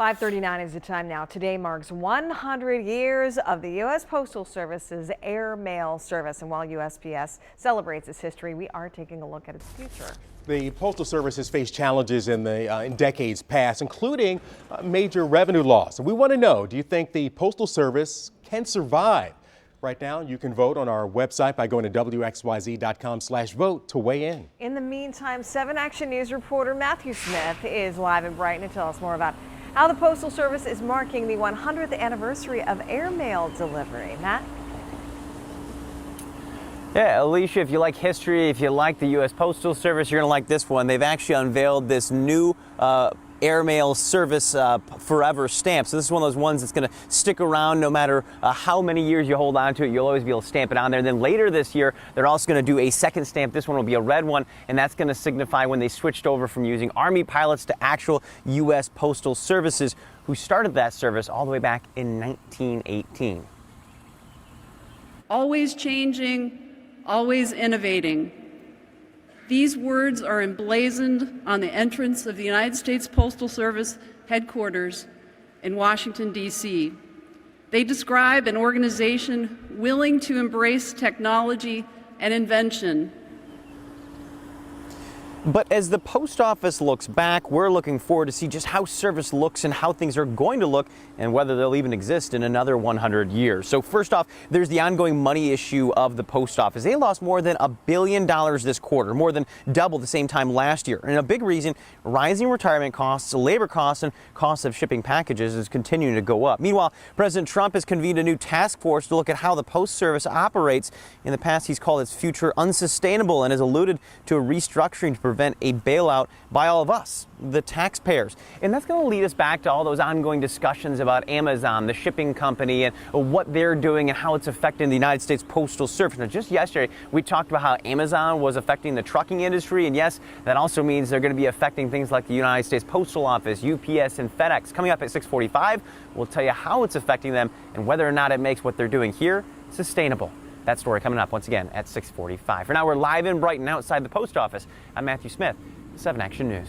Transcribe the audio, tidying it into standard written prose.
5:39 is the time now. Today marks 100 years of the U.S. Postal Service's Air Mail service. And while USPS celebrates its history, we are taking a look at its future. The Postal Service has faced challenges in decades past, including major revenue loss. And we want to know, do you think the Postal Service can survive? Right now, you can vote on our website by going to WXYZ.com/vote to weigh in. In the meantime, 7 Action News reporter Matthew Smith is live in Brighton to tell us more about how the Postal Service is marking the 100th anniversary of air mail delivery. Matt? Yeah, Alicia, if you like history, if you like the U.S. Postal Service, you're going to like this one. They've actually unveiled this new airmail service forever stamp. So this is one of those ones that's going to stick around no matter how many years you hold on to it. You'll always be able to stamp it on there. And then later this year, they're also going to do a second stamp. This one will be a red one, and that's going to signify when they switched over from using Army pilots to actual U.S. Postal Services, who started that service all the way back in 1918. Always changing, always innovating. These words are emblazoned on the entrance of the United States Postal Service headquarters in Washington, D.C. They describe an organization willing to embrace technology and invention. But as the post office looks back, we're looking forward to see just how service looks and how things are going to look and whether they'll even exist in another 100 years. So first off, there's the ongoing money issue of the post office. They lost more than $1 billion this quarter, more than double the same time last year. And a big reason, rising retirement costs, labor costs, and costs of shipping packages is continuing to go up. Meanwhile, President Trump has convened a new task force to look at how the Post Service operates. In the past, he's called its future unsustainable and has alluded to a restructuring to prevent a bailout by all of us, the taxpayers. And that's going to lead us back to all those ongoing discussions about Amazon, the shipping company, and what they're doing and how it's affecting the United States Postal Service. Now, just yesterday, we talked about how Amazon was affecting the trucking industry. And yes, that also means they're going to be affecting things like the United States Postal Office, UPS, and FedEx. Coming up at 6:45, we'll tell you how it's affecting them and whether or not it makes what they're doing here sustainable. That story coming up once again at 6:45. For now, we're live in Brighton outside the post office. I'm Matthew Smith, 7 Action News.